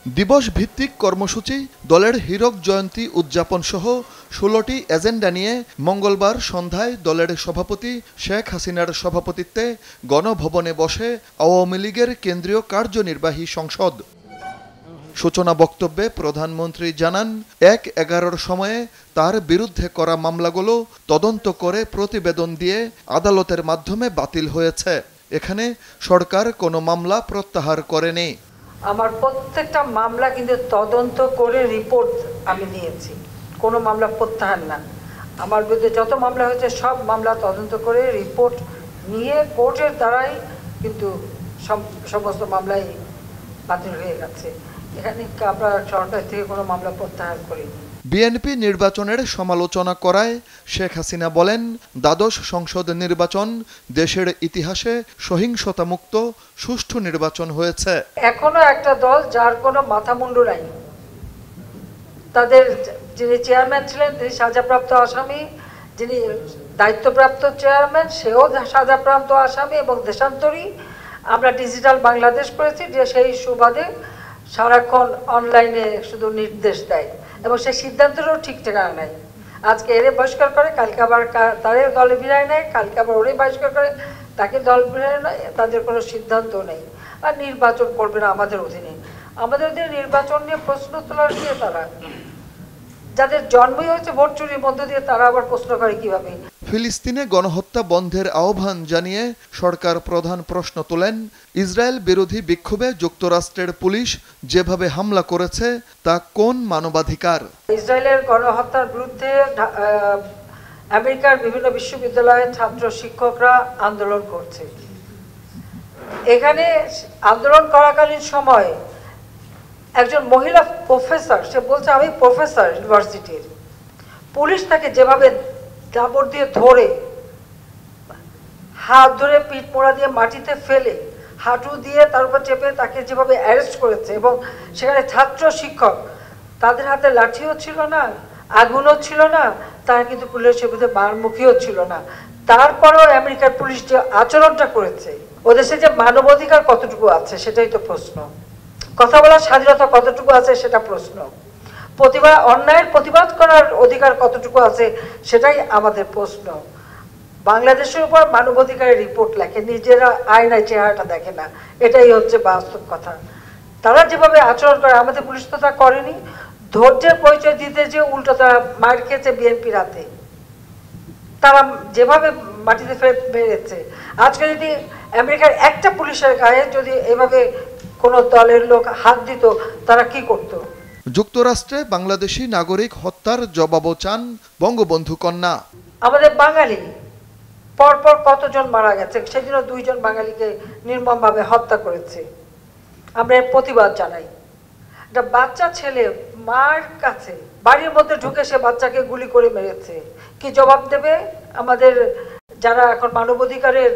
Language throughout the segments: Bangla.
দিবস ভিত্তিক কর্মসূচি, দলের হীরক জয়ন্তী উদযাপন সহ ১৬টি এজেন্ডা নিয়ে মঙ্গলবার সন্ধ্যায় দলের সভাপতি শেখ হাসিনার সভাপতিত্বে গণভবনে বসে আওয়ামী লীগের কেন্দ্রীয় কার্যনির্বাহী সংসদ। সূচনা বক্তব্যে প্রধানমন্ত্রী জানান, ১/১১-র সময়ে তার বিরুদ্ধে করা মামলাগুলো তদন্ত করে প্রতিবেদন দিয়ে আদালতের মাধ্যমে বাতিল হয়েছে। এখানে সরকার কোনো মামলা প্রত্যাহার করেনি। আমার প্রত্যেকটা মামলা কিন্তু তদন্ত করে রিপোর্ট আমি নিয়েছি, কোনো মামলা প্রত্যাহার না। আমার বিরুদ্ধে যত মামলা হয়েছে সব মামলা তদন্ত করে রিপোর্ট নিয়ে কোর্টের দ্বারাই কিন্তু সমস্ত মামলাই বাতিল হয়ে গেছে। এখানে আমরা সরকার থেকে কোনো মামলা প্রত্যাহার করিনি। বিএনপি নির্বাচনের সমালোচনা করায় শেখ হাসিনা বলেন, দ্বাদশ সংসদ নির্বাচন দেশের ইতিহাসে সহিংসতামুক্ত সুষ্ঠু নির্বাচন হয়েছে। এখনো একটা দল যার কোনো মাথামুন্ডু নাই। তাদের যিনি চেয়ারম্যান ছিলেন তিনি সাজাপ্রাপ্ত আসামি, যিনি দায়িত্বপ্রাপ্ত চেয়ারম্যান সেও সাজাপ্রাপ্ত আসামি এবং দেশান্তরী। আমরা ডিজিটাল বাংলাদেশ করেছি যে সেই সুবাদে সারাক্ষণ অনলাইনে শুধু নির্দেশ দেয় এবং সেই সিদ্ধান্তেরও ঠিক ঠিকানা নেই। আজকে এরে বহিষ্কার করে, কালকে আবার তাদের দলে বিরায় নেয়, কালকে আবার ওরে বহিষ্কার করে, তাকে দল বিরায় নেয়। তাদের কোনো সিদ্ধান্ত নেই। আর নির্বাচন করবে না আমাদের অধীনে। আমাদের অধীনে নির্বাচন নিয়ে প্রশ্ন তোলার দিয়ে তারা, যাদের জন্মই হয়েছে ভোট চুরির মধ্য দিয়ে, তারা আবার প্রশ্ন করে কিভাবে। ফিলিস্তিনে গণহত্যা বন্ধের আহ্বান জানিয়ে সরকার প্রধান প্রশ্ন তোলেন, ইসরায়েল বিরোধী বিক্ষোভে যুক্তরাষ্ট্রের পুলিশ যেভাবে হামলা করেছে তা কোন মানবাধিকার? ইসরায়েলের গণহত্যার বিরুদ্ধে আমেরিকার বিভিন্ন বিশ্ববিদ্যালয়ের ছাত্র শিক্ষকরা আন্দোলন করছে। এখানে আন্দোলন করাকালীন সময় একজন মহিলা প্রফেসর, সে বলছে আমি প্রফেসর ইউনিভার্সিটির, পুলিশ তাকে যেভাবে কাপড় দিয়ে ধরে, হাত ধরে পিঠ মোড়া দিয়ে মাটিতে ফেলে, হাঁটু দিয়ে তার উপর চেপে তাকে যেভাবে অ্যারেস্ট করেছে, এবং সেখানে ছাত্র শিক্ষক, তাদের হাতে লাঠিও ছিল না, আগুনও ছিল না, তারা কিন্তু পুলিশের বিরুদ্ধে মারমুখীও ছিল না। তারপরেও আমেরিকার পুলিশ যে আচরণটা করেছে, ও দেশে যে মানবাধিকার কতটুকু আছে সেটাই তো প্রশ্ন। কথা বলার স্বাধীনতা কতটুকু আছে সেটা প্রশ্ন। অন্যায়ের প্রতিবাদ করার অধিকার কতটুকু আছে সেটাই আমাদের প্রশ্ন। বাংলাদেশের উপর মানবাধিকারের রিপোর্ট লেখে, নিজেরা আয়নায় চেহারাটা দেখে না, এটাই হচ্ছে বাস্তব কথা। তারা যেভাবে আচরণ করে, আমাদের পুলিশ তো তা করেনি। ধৈর্যের পরিচয় দিতে যে উল্টো তারা মার খেয়েছে বিএনপি রাতে, তারা যেভাবে মাটিতে ফেলে মেরেছে। আজকে যদি আমেরিকার একটা পুলিশের গায়ে যদি এভাবে কোন দলের লোক হাত দিত, তারা কি করত? যুক্তরাষ্ট্রে বাংলাদেশি নাগরিক হত্যার জবাবও চান বঙ্গবন্ধু কন্যা। আমাদের বাঙালি পরপর কতজন মারা গেছে, সেদিনও 2 জন বাঙালিকে নির্মমভাবে হত্যা করেছে। আমরা এর প্রতিবাদ জানাই। একটা বাচ্চা ছেলে মার কাছে বাড়ির মধ্যে ঢুকে সে বাচ্চাকে গুলি করে মেরেছে। কি জবাব দেবে আমাদের যারা এখন মানবাধিকারের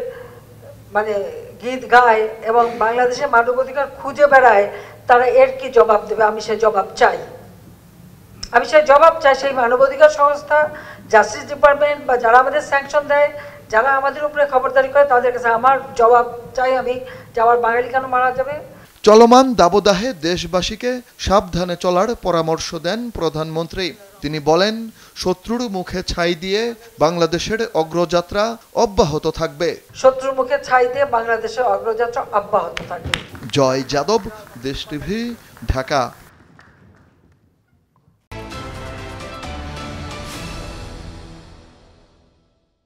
গীত গায় এবং বাংলাদেশে মানবাধিকার খুঁজে বেড়ায়, তারা এর কি জবাব দেবে? আমি সেই জবাব চাই। সেই মানবাধিকার সংস্থা, জাস্টিস ডিপার্টমেন্ট বা যারা আমাদের স্যাংশন দেয়, যারা আমাদের উপরে খবরদারি করে, তাদের কাছে আমার জবাব চাই আমি, যে আমার বাঙালি কেন মারা যাবে। চলমান দাবদাহে দেশবাসীকে সাবধানে চলার পরামর্শ দেন প্রধানমন্ত্রী। তিনি বলেন, শত্রুর মুখে ছাই দিয়ে বাংলাদেশের অগ্রযাত্রা অব্যাহত থাকবে। শত্রুর মুখে ছাই দিয়ে বাংলাদেশের অগ্রযাত্রা অব্যাহত থাকবে। জয় যাদব, দেশ টিভি, ঢাকা।